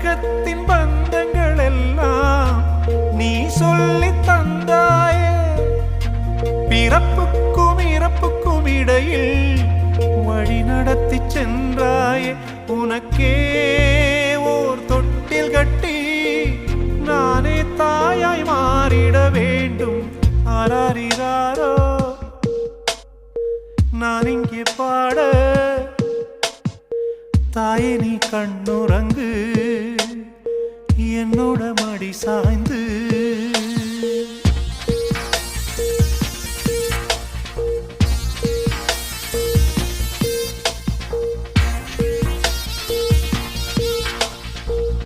உலகத்தின் பந்தங்கள் எல்லாம் நீ சொல்லி தந்தாயே. பிறப்புக்கும் இறப்புக்கும் இடையில் வழி நடத்தி சென்றாயே. உனக்கே ஓர் தொட்டில் கட்டி நானே தாயாய் மாறிட வேண்டும். ஆராரிராரோ நான் இங்கே பாட, தாயே நீ கண்ணுறங்கு, என்னோட மடி சாய்ந்து